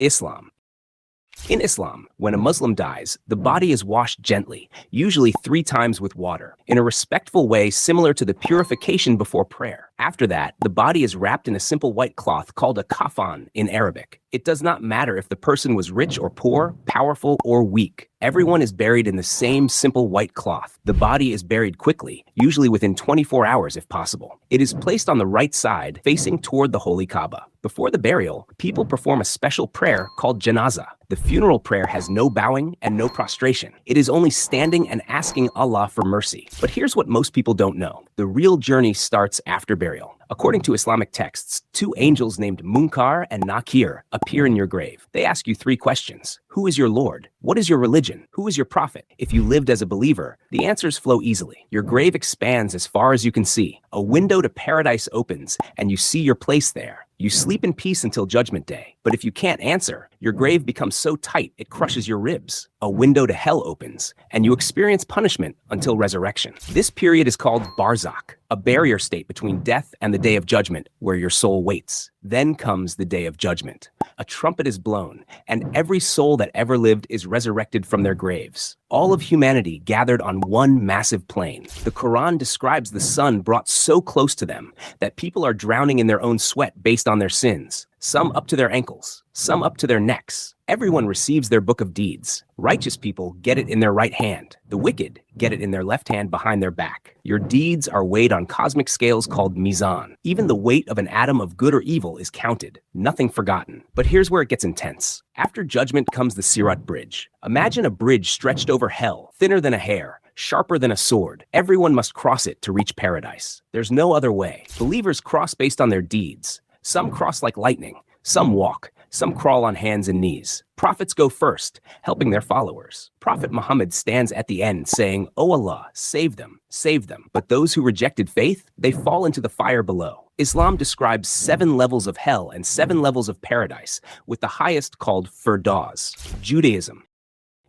Islam. In Islam, when a Muslim dies, the body is washed gently, usually 3 times with water, in a respectful way similar to the purification before prayer. After that, the body is wrapped in a simple white cloth called a kafan in Arabic. It does not matter if the person was rich or poor, powerful or weak. Everyone is buried in the same simple white cloth. The body is buried quickly, usually within 24 hours if possible. It is placed on the right side, facing toward the Holy Kaaba. Before the burial, people perform a special prayer called janazah. The funeral prayer has no bowing and no prostration. It is only standing and asking Allah for mercy. But here's what most people don't know. The real journey starts after burial. According to Islamic texts, 2 angels named Munkar and Nakir appear in your grave. They ask you 3 questions. Who is your Lord? What is your religion? Who is your prophet? If you lived as a believer, the answers flow easily. Your grave expands as far as you can see. A window to paradise opens, and you see your place there. You sleep in peace until Judgment Day. But if you can't answer, your grave becomes so tight it crushes your ribs. A window to hell opens, and you experience punishment until resurrection. This period is called Barzakh, a barrier state between death and the Day of Judgment, where your soul waits. Then comes the Day of Judgment. A trumpet is blown, and every soul that ever lived is resurrected from their graves. All of humanity gathered on one massive plain. The Quran describes the sun brought so close to them that people are drowning in their own sweat based on their sins. Some up to their ankles, some up to their necks. Everyone receives their book of deeds. Righteous people get it in their right hand. The wicked get it in their left hand behind their back. Your deeds are weighed on cosmic scales called mizan. Even the weight of an atom of good or evil is counted, nothing forgotten. But here's where it gets intense. After judgment comes the Sirat Bridge. Imagine a bridge stretched over hell, thinner than a hair, sharper than a sword. Everyone must cross it to reach paradise. There's no other way. Believers cross based on their deeds. Some cross like lightning, some walk, some crawl on hands and knees. Prophets go first, helping their followers. Prophet Muhammad stands at the end saying, "O Allah, save them, save them." But those who rejected faith, they fall into the fire below. Islam describes 7 levels of hell and 7 levels of paradise, with the highest called Firdaus.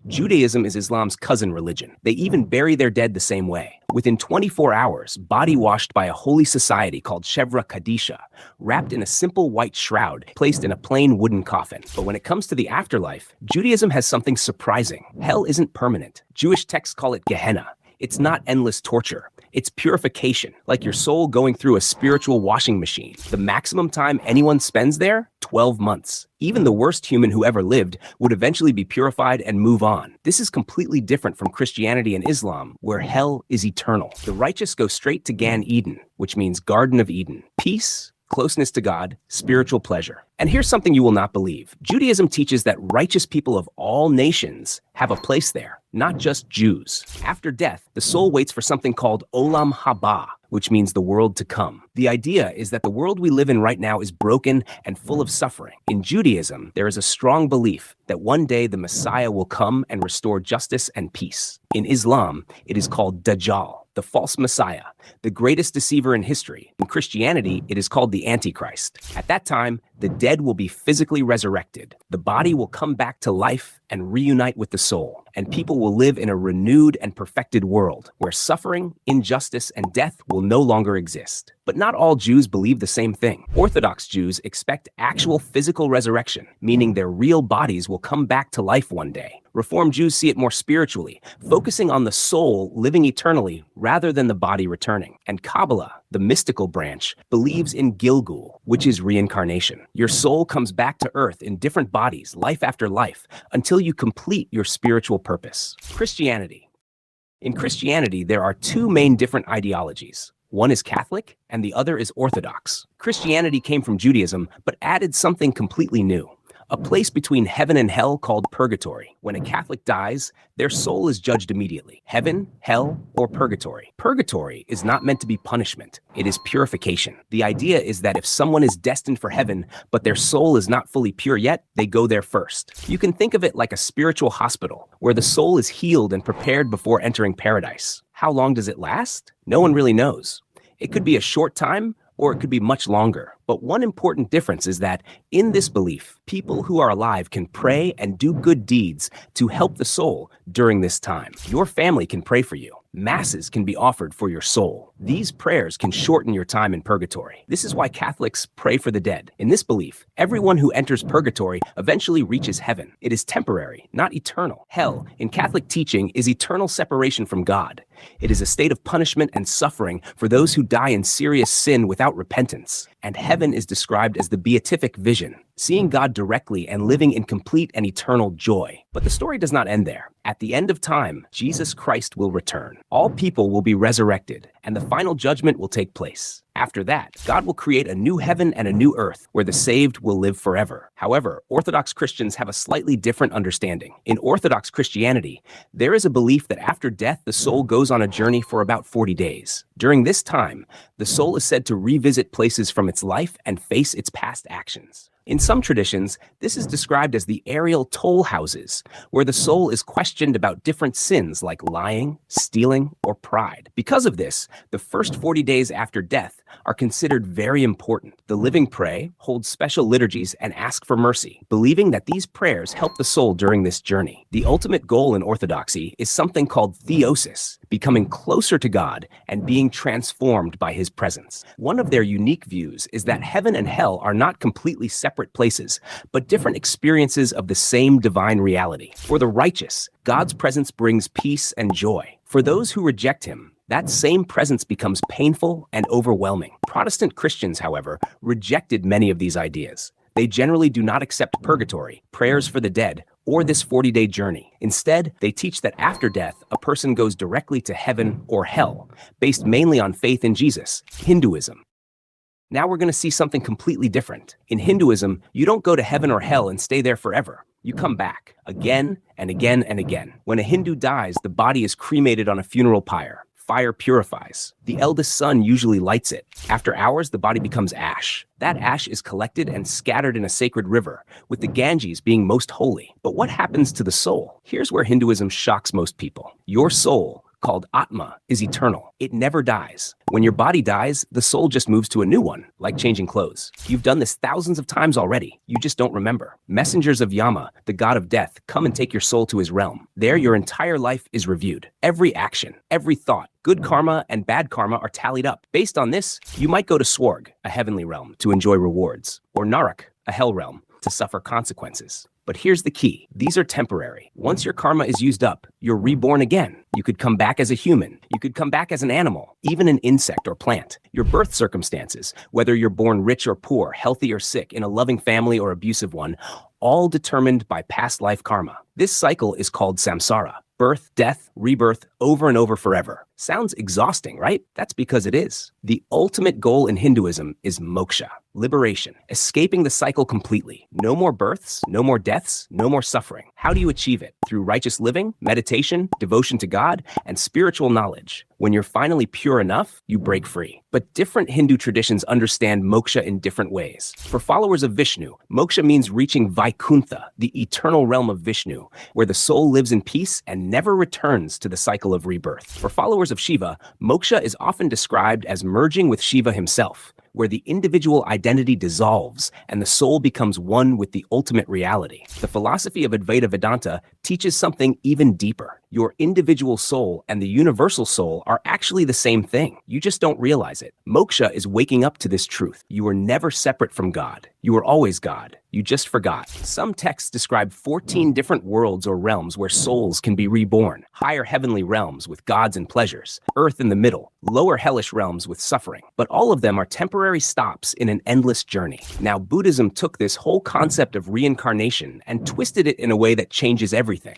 Judaism is Islam's cousin religion. They even bury their dead the same way. Within 24 hours, body washed by a holy society called Shevra Kadisha, wrapped in a simple white shroud, placed in a plain wooden coffin. But when it comes to the afterlife, Judaism has something surprising. Hell isn't permanent. Jewish texts call it Gehenna. It's not endless torture. It's purification, like your soul going through a spiritual washing machine. The maximum time anyone spends there? 12 months. Even the worst human who ever lived would eventually be purified and move on. This is completely different from Christianity and Islam, where hell is eternal. The righteous go straight to Gan Eden, which means Garden of Eden. Peace, closeness to God, spiritual pleasure. And here's something you will not believe. Judaism teaches that righteous people of all nations have a place there, not just Jews. After death, the soul waits for something called Olam Haba, which means the world to come. The idea is that the world we live in right now is broken and full of suffering. In Judaism, there is a strong belief that one day the Messiah will come and restore justice and peace. In Islam, it is called Dajjal, the false Messiah, the greatest deceiver in history. In Christianity, it is called the Antichrist. At that time, the dead will be physically resurrected. The body will come back to life and reunite with the soul, and people will live in a renewed and perfected world where suffering, injustice, and death will no longer exist. But not all Jews believe the same thing. Orthodox Jews expect actual physical resurrection, meaning their real bodies will come back to life one day. Reform Jews see it more spiritually, focusing on the soul living eternally rather than the body returning. And Kabbalah, the mystical branch, believes in Gilgul, which is reincarnation. Your soul comes back to earth in different bodies, life after life, until you complete your spiritual purpose. Christianity. In Christianity, there are 2 main different ideologies. One is Catholic, and the other is Orthodox. Christianity came from Judaism, but added something completely new. A place between heaven and hell called purgatory. When a Catholic dies, their soul is judged immediately. Heaven, hell, or purgatory. Purgatory is not meant to be punishment. It is purification. The idea is that if someone is destined for heaven, but their soul is not fully pure yet, they go there first. You can think of it like a spiritual hospital, where the soul is healed and prepared before entering paradise. How long does it last? No one really knows. It could be a short time, or it could be much longer. But one important difference is that, in this belief, people who are alive can pray and do good deeds to help the soul during this time. Your family can pray for you. Masses can be offered for your soul. These prayers can shorten your time in purgatory. This is why Catholics pray for the dead. In this belief, everyone who enters purgatory eventually reaches heaven. It is temporary, not eternal. Hell, in Catholic teaching, is eternal separation from God. It is a state of punishment and suffering for those who die in serious sin without repentance. And heaven is described as the beatific vision, seeing God directly and living in complete and eternal joy. But the story does not end there. At the end of time, Jesus Christ will return. All people will be resurrected, and the final judgment will take place. After that, God will create a new heaven and a new earth where the saved will live forever. However, Orthodox Christians have a slightly different understanding. In Orthodox Christianity, there is a belief that after death, the soul goes on a journey for about 40 days. During this time, the soul is said to revisit places from its life and face its past actions. In some traditions, this is described as the Ariel toll houses, where the soul is questioned about different sins like lying, stealing, or pride. Because of this, the first 40 days after death are considered very important. The living pray, hold special liturgies, and ask for mercy, believing that these prayers help the soul during this journey. The ultimate goal in Orthodoxy is something called theosis, becoming closer to God and being transformed by His presence. One of their unique views is that heaven and hell are not completely separate places, but different experiences of the same divine reality. For the righteous, God's presence brings peace and joy. For those who reject Him, that same presence becomes painful and overwhelming. Protestant Christians, however, rejected many of these ideas. They generally do not accept purgatory, prayers for the dead, or this 40-day journey. Instead, they teach that after death, a person goes directly to heaven or hell, based mainly on faith in Jesus. Hinduism. Now we're going to see something completely different. In Hinduism, you don't go to heaven or hell and stay there forever. You come back, again and again and again. When a Hindu dies, the body is cremated on a funeral pyre. Fire purifies. The eldest son usually lights it. After hours, the body becomes ash. That ash is collected and scattered in a sacred river, with the Ganges being most holy. But what happens to the soul? Here's where Hinduism shocks most people. Your soul, called Atma, is eternal. It never dies. When your body dies, the soul just moves to a new one, like changing clothes. You've done this thousands of times already. You just don't remember. Messengers of Yama, the god of death, come and take your soul to his realm. There, your entire life is reviewed. Every action, every thought, good karma and bad karma are tallied up. Based on this, you might go to Swarg, a heavenly realm, to enjoy rewards, or Narak, a hell realm, to suffer consequences. But here's the key. These are temporary. Once your karma is used up, you're reborn again. You could come back as a human. You could come back as an animal, even an insect or plant. Your birth circumstances, whether you're born rich or poor, healthy or sick, in a loving family or abusive one, all determined by past life karma. This cycle is called samsara. Birth, death, rebirth, over and over forever. Sounds exhausting, right? That's because it is. The ultimate goal in Hinduism is moksha, liberation, escaping the cycle completely. No more births, no more deaths, no more suffering. How do you achieve it? Through righteous living, meditation, devotion to God, and spiritual knowledge. When you're finally pure enough, you break free. But different Hindu traditions understand moksha in different ways. For followers of Vishnu, moksha means reaching Vaikuntha, the eternal realm of Vishnu, where the soul lives in peace and never returns to the cycle of rebirth. For followers of Shiva, moksha is often described as merging with Shiva himself, where the individual identity dissolves and the soul becomes one with the ultimate reality. The philosophy of Advaita Vedanta teaches something even deeper. Your individual soul and the universal soul are actually the same thing. You just don't realize it. Moksha is waking up to this truth. You are never separate from God. You are always God. You just forgot. Some texts describe 14 different worlds or realms where souls can be reborn. Higher heavenly realms with gods and pleasures, earth in the middle, lower hellish realms with suffering. But all of them are temporary stops in an endless journey. Now, Buddhism took this whole concept of reincarnation and twisted it in a way that changes everything.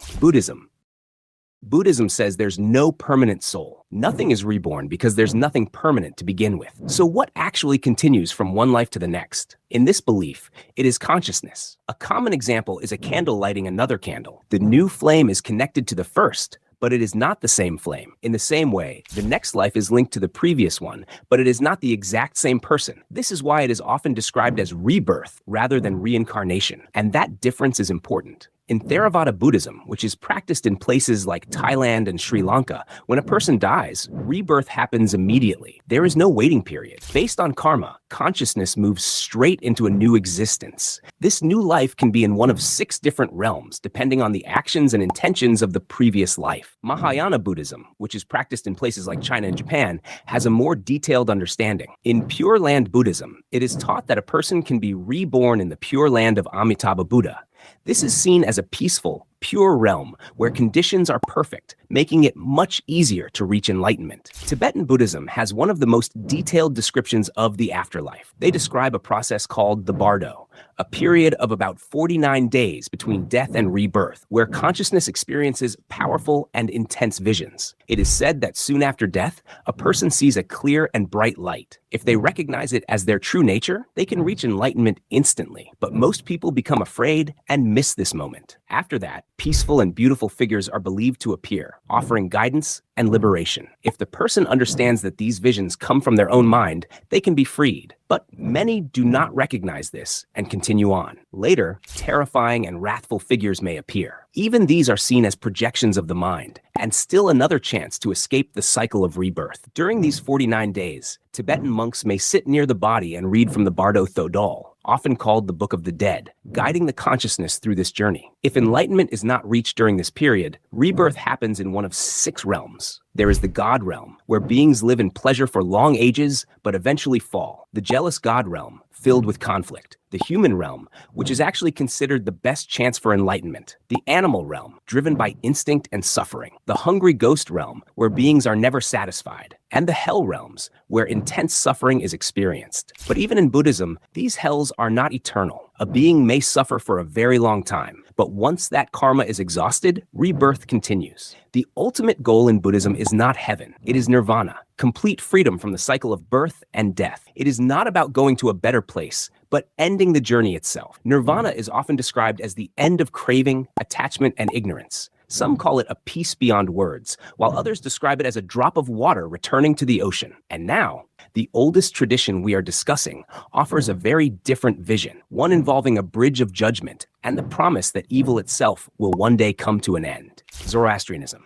Buddhism says there's no permanent soul. Nothing is reborn because there's nothing permanent to begin with. So what actually continues from one life to the next? In this belief, it is consciousness. A common example is a candle lighting another candle. The new flame is connected to the first, but it is not the same flame. In the same way, the next life is linked to the previous one, but it is not the exact same person. This is why it is often described as rebirth rather than reincarnation. And that difference is important. In Theravada Buddhism, which is practiced in places like Thailand and Sri Lanka, when a person dies, rebirth happens immediately. There is no waiting period. Based on karma, consciousness moves straight into a new existence. This new life can be in one of 6 different realms, depending on the actions and intentions of the previous life. Mahayana Buddhism, which is practiced in places like China and Japan, has a more detailed understanding. In Pure Land Buddhism, it is taught that a person can be reborn in the Pure Land of Amitabha Buddha. This is seen as a peaceful, pure realm where conditions are perfect, making it much easier to reach enlightenment. Tibetan Buddhism has one of the most detailed descriptions of the afterlife. They describe a process called the Bardo, a period of about 49 days between death and rebirth, where consciousness experiences powerful and intense visions. It is said that soon after death, a person sees a clear and bright light. If they recognize it as their true nature, they can reach enlightenment instantly. But most people become afraid and miss this moment. After that, peaceful and beautiful figures are believed to appear, offering guidance and liberation. If the person understands that these visions come from their own mind, they can be freed. But many do not recognize this and continue on. Later, terrifying and wrathful figures may appear. Even these are seen as projections of the mind, and still another chance to escape the cycle of rebirth. During these 49 days, Tibetan monks may sit near the body and read from the Bardo Thodol, often called the Book of the Dead, guiding the consciousness through this journey. If enlightenment is not reached during this period, rebirth happens in one of 6 realms. There is the God realm, where beings live in pleasure for long ages, but eventually fall. The jealous God realm, filled with conflict. The human realm, which is actually considered the best chance for enlightenment. The animal realm, driven by instinct and suffering. The hungry ghost realm, where beings are never satisfied. And the hell realms, where intense suffering is experienced. But even in Buddhism, these hells are not eternal. A being may suffer for a very long time, but once that karma is exhausted, rebirth continues. The ultimate goal in Buddhism is not heaven, it is nirvana, complete freedom from the cycle of birth and death. It is not about going to a better place, but ending the journey itself. Nirvana is often described as the end of craving, attachment, and ignorance. Some call it a peace beyond words, while others describe it as a drop of water returning to the ocean. And now, the oldest tradition we are discussing offers a very different vision, one involving a bridge of judgment and the promise that evil itself will one day come to an end. Zoroastrianism.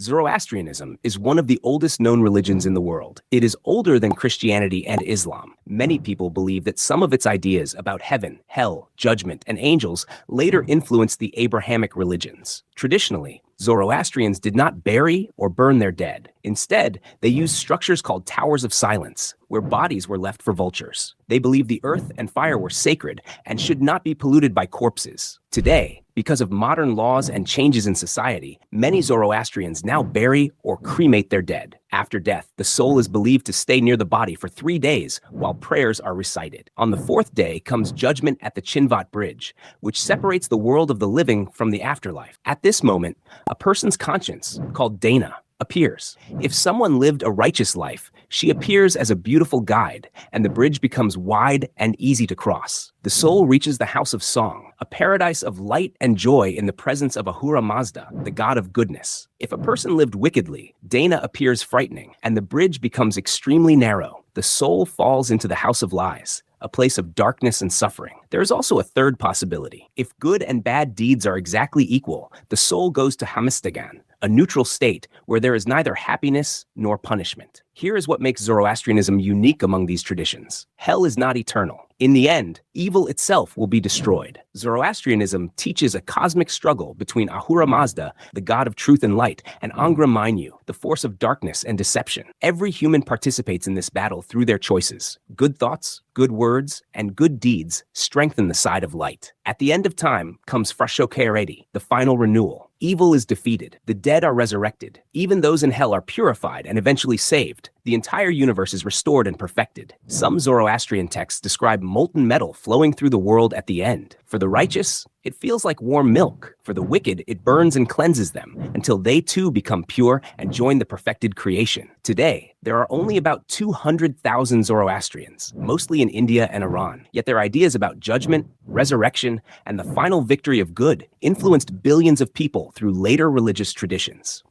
Zoroastrianism is one of the oldest known religions in the world. It is older than Christianity and Islam. Many people believe that some of its ideas about heaven, hell, judgment, and angels later influenced the Abrahamic religions. Traditionally, Zoroastrians did not bury or burn their dead. Instead, they used structures called towers of silence, where bodies were left for vultures. They believed the earth and fire were sacred and should not be polluted by corpses. Today, because of modern laws and changes in society, many Zoroastrians now bury or cremate their dead. After death, the soul is believed to stay near the body for 3 days while prayers are recited. On the 4th day comes judgment at the Chinvat Bridge, which separates the world of the living from the afterlife. At this moment, a person's conscience, called Dana, appears. If someone lived a righteous life, she appears as a beautiful guide, and the bridge becomes wide and easy to cross. The soul reaches the House of Song, a paradise of light and joy in the presence of Ahura Mazda, the god of goodness. If a person lived wickedly, Dana appears frightening, and the bridge becomes extremely narrow. The soul falls into the House of Lies, a place of darkness and suffering. There is also a third possibility. If good and bad deeds are exactly equal, the soul goes to Hamistagan, a neutral state where there is neither happiness nor punishment. Here is what makes Zoroastrianism unique among these traditions. Hell is not eternal. In the end, evil itself will be destroyed. Zoroastrianism teaches a cosmic struggle between Ahura Mazda, the god of truth and light, and Angra Mainyu, the force of darkness and deception. Every human participates in this battle through their choices. Good thoughts, good words, and good deeds strengthen the side of light. At the end of time comes Frashokeredi, the final renewal. Evil is defeated. The dead are resurrected. Even those in hell are purified and eventually saved. The entire universe is restored and perfected. Some Zoroastrian texts describe molten metal flowing through the world at the end. For the righteous, it feels like warm milk. For the wicked, it burns and cleanses them until they too become pure and join the perfected creation. Today, there are only about 200,000 Zoroastrians, mostly in India and Iran. Yet their ideas about judgment, resurrection, and the final victory of good influenced billions of people through later religious traditions.